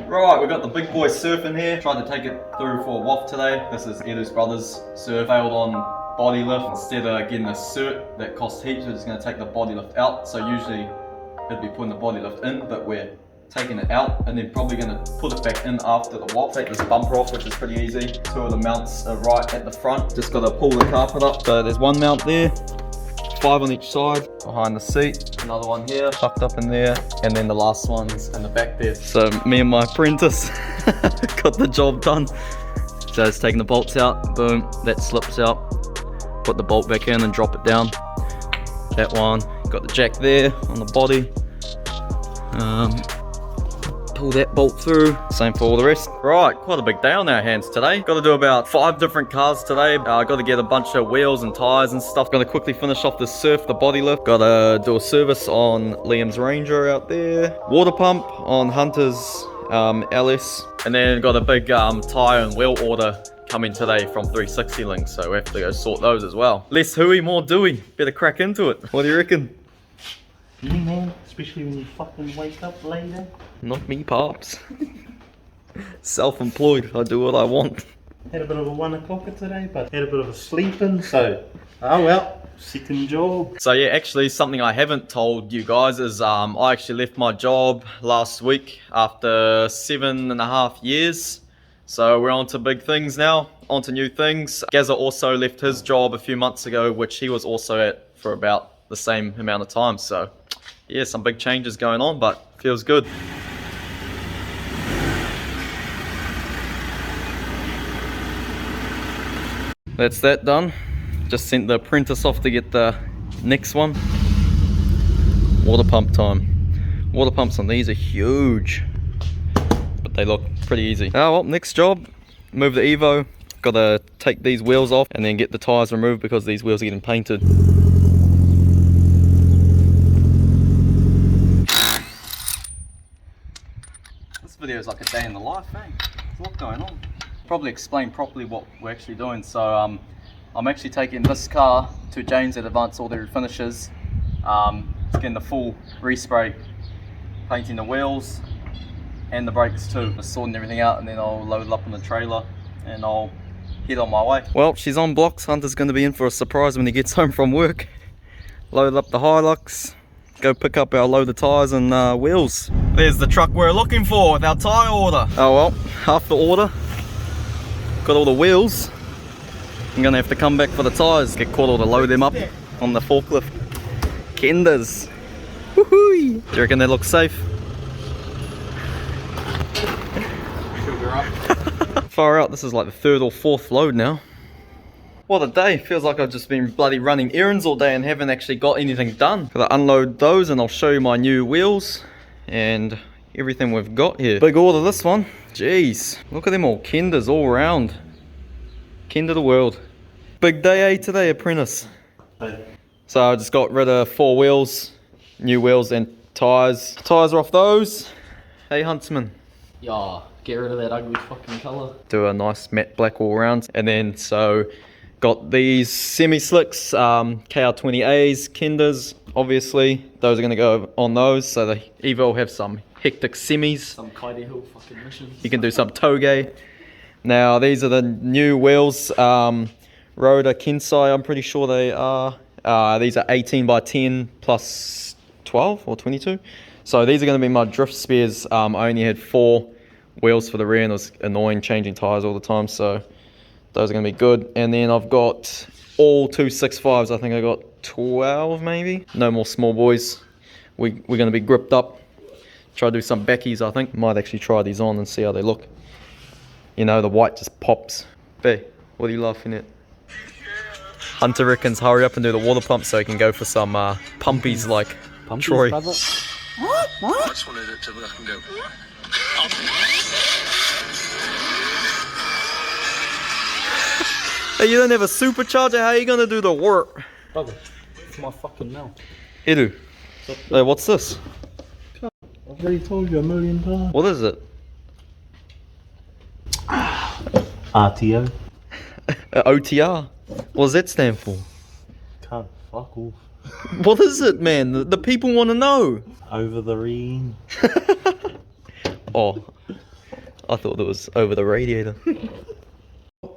Right, we've got the big boy surf in here. Tried to take it through for a waft today. This is Edu's brother's surf. Failed on body lift. Instead of getting a cert that costs heaps, we're just going to take the body lift out. So usually it'd be putting the body lift in, but we're taking it out and then probably going to put it back in after the waft. Take this bumper off, which is pretty easy. Two of the mounts are right at the front. Just got to pull the carpet up. So there's one mount there, 5 on each side, behind the seat. Another one here, tucked up in there, and then the last one's in the back there. So me and my apprentice got the job done. So it's taking the bolts out, boom, that slips out. Put the bolt back in and drop it down. That one, got the jack there on the body. Pull that bolt through, same for all the rest. Right, quite a big day on our hands today. Got to do about 5 different cars today. Got to get a bunch of wheels and tires and stuff. Got to quickly finish off the surf, the body lift. Got to do a service on Liam's Ranger out there. Water pump on Hunter's LS. And then got a big tire and wheel order coming today from 360 Links, so we have to go sort those as well. Less hooey, more doing. Better crack into it. What do you reckon? Yeah, man, especially when you fucking wake up later. Not me, pops. Self-employed, I do what I want. Had a bit of a 1 o'clocker today, but had a bit of a sleep in, so oh well, second job. So yeah, actually something I haven't told you guys is I actually left my job last week after 7.5 years. So we're on to big things now, on to new things. Gazza also left his job a few months ago, which he was also at for about the same amount of time. So yeah, some big changes going on, but feels good. That's that done. Just sent the apprentice off to get the next one. Water pump time. Water pumps on these are huge, but they look pretty easy. Oh well, next job, move the Evo. Gotta take these wheels off and then get the tires removed because these wheels are getting painted. This video is like a day in the life, eh? There's a lot going on. Probably explain properly what we're actually doing. So I'm actually taking this car to James at Advanced Auto Finishes, getting the full respray, painting the wheels and the brakes too, just sorting everything out, and then I'll load it up on the trailer and I'll head on my way. Well, she's on blocks. Hunter's going to be in for a surprise when he gets home from work. Load up the Hilux, go pick up our load of tyres and wheels. There's the truck we're looking for with our tyre order. Oh well, half the order. Got all the wheels. I'm gonna have to come back for the tyres. Get caught or to load them up on the forklift. Kenders. Woohoo! Do you reckon they look safe? Far out, this is like the 3rd or 4th load now. What a day. Feels like I've just been bloody running errands all day and haven't actually got anything done. Gotta unload those and I'll show you my new wheels and everything we've got here. Big order this one. Jeez, look at them all. Kenders all round. Kender the world. Big day, eh, today, apprentice? So I just got rid of 4 wheels, new wheels and tyres. Tyres are off those. Hey, Huntsman. Yeah, get rid of that ugly fucking colour. Do a nice matte black all round. And then, so, got these semi-slicks, KR20As, Kenders, obviously. Those are going to go on those. So the Evo will have some hectic semis. Some Kaide Hill fucking missions. You can do some toge. Now these are the new wheels, Roda Kensai, I'm pretty sure they are. These are 18 by 10 plus 12 or 22. So these are going to be my drift spares. I only had 4 wheels for the rear and it was annoying changing tyres all the time. So those are going to be good. And then I've got all 265s. I think I got 12 maybe. No more small boys. We're going to be gripped up. Try to do some backies, I think. Might actually try these on and see how they look. You know, the white just pops. Hey, what are you laughing at? Hunter reckons hurry up and do the water pump so he can go for some pumpies like Pumpies, Troy. Brother? I just wanted it to look and go. Hey, you don't have a supercharger? How are you gonna do the work? Brother, it's my fucking mouth. Edu. Hey, what's this? I've already told you 1,000,000 times. What is it? RTO. OTR. What does that stand for? Can't fuck off. What is it, man? The people want to know. Over the rain. Oh, I thought it was over the radiator.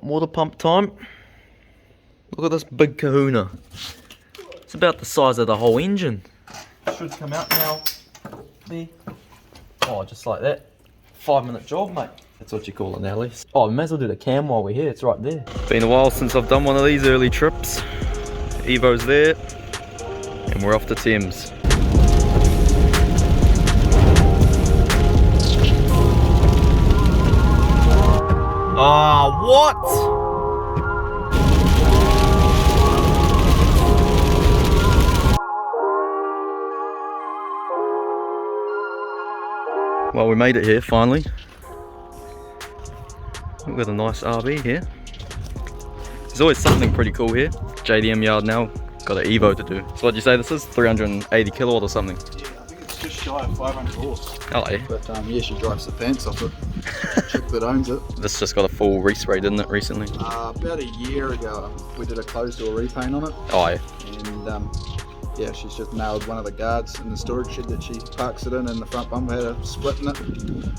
Water pump time. Look at this big kahuna. It's about the size of the whole engine. Should come out now. There. Oh, just like that. 5-minute job, mate. That's what you call it, Alice. Oh, we may as well do the cam while we're here. It's right there. Been a while since I've done one of these early trips. Evo's there, and we're off to Thames. Ah, what? Well, we made it here finally. We've got a nice RV here. There's always something pretty cool here. JDM yard now, got an Evo to do. So what'd you say this is? 380 kilowatt or something? Yeah, I think it's just shy of 500 horse. Oh yeah. But yeah, she drives the pants off it. Chick that owns it. This just got a full respray, didn't it, recently? About a year ago, we did a closed door repaint on it. Oh yeah. And yeah, she's just nailed one of the guards in the storage shed that she parks it in, and the front bumper had a split in it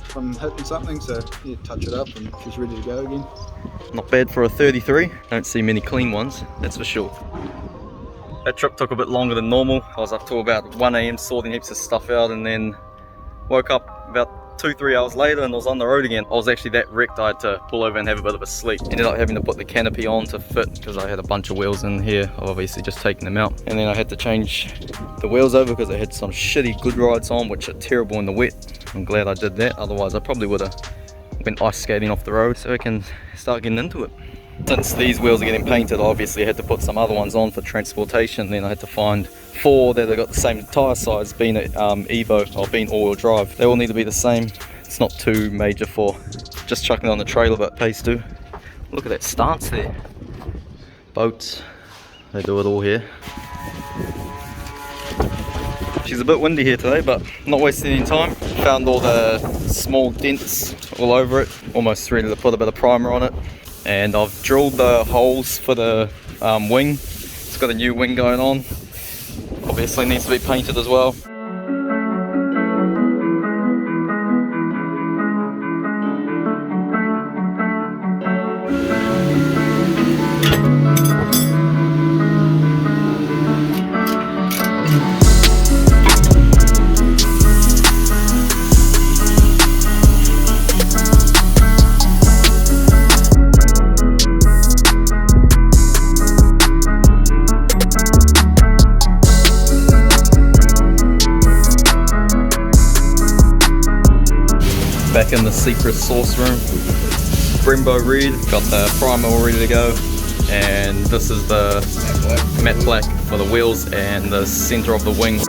from hitting something, so you touch it up and she's ready to go again. Not bad for a 33. Don't see many clean ones, that's for sure. That trip took a bit longer than normal. I was up till about 1 AM sorting heaps of stuff out, and then woke up about 2-3 hours later and I was on the road again. I was actually that wrecked I had to pull over and have a bit of a sleep. Ended up having to put the canopy on to fit because I had a bunch of wheels in here. I've obviously just taken them out. And then I had to change the wheels over because I had some shitty good rides on which are terrible in the wet. I'm glad I did that, otherwise I probably would have went ice skating off the road, so I can start getting into it. Since these wheels are getting painted, I obviously had to put some other ones on for transportation. Then I had to find 4 that have got the same tyre size, being an Evo or being all-wheel drive. They all need to be the same. It's not too major for just chucking it on the trailer, but pays to. Look at that stance there. Boats, they do it all here. She's a bit windy here today, but not wasting any time. Found all the small dents all over it. Almost ready to put a bit of primer on it. And I've drilled the holes for the wing. It's got a new wing going on. Obviously needs to be painted as well. Back in the secret sauce room. Brembo red, got the primer all ready to go. And this is the matte black for the wheels and the center of the wing.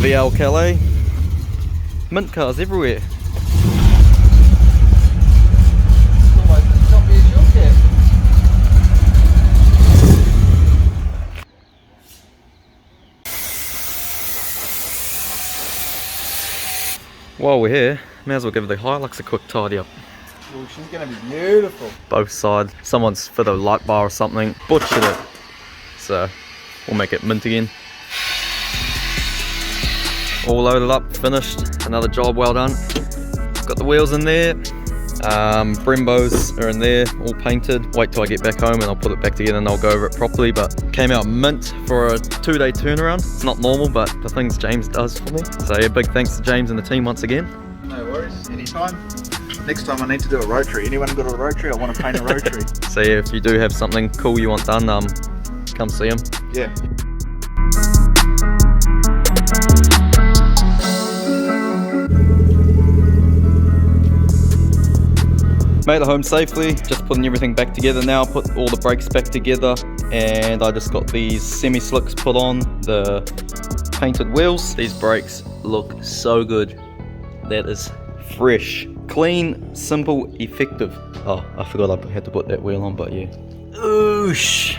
VL Calais, mint cars everywhere. While we're here, may as well give the Hilux a quick tidy up. Well, she's going to be beautiful. Both sides, someone's fit a light bar or something, butchered it. So we'll make it mint again. All loaded up, finished, another job well done. Got the wheels in there, Brembos are in there, all painted. Wait till I get back home and I'll put it back together and I'll go over it properly, but came out mint for a 2-day turnaround. It's not normal, but the things James does for me. So yeah, big thanks to James and the team once again. No worries, anytime. next time I need to do a rotary. Anyone got a rotary? I want to paint a rotary. So yeah, if you do have something cool you want done, come see him. Yeah. Made it home safely, just putting everything back together now, put all the brakes back together, and I just got these semi-slicks put on the painted wheels. These brakes look so good. That is fresh. Clean, simple, effective. Oh, I forgot I had to put that wheel on, but yeah. Oosh!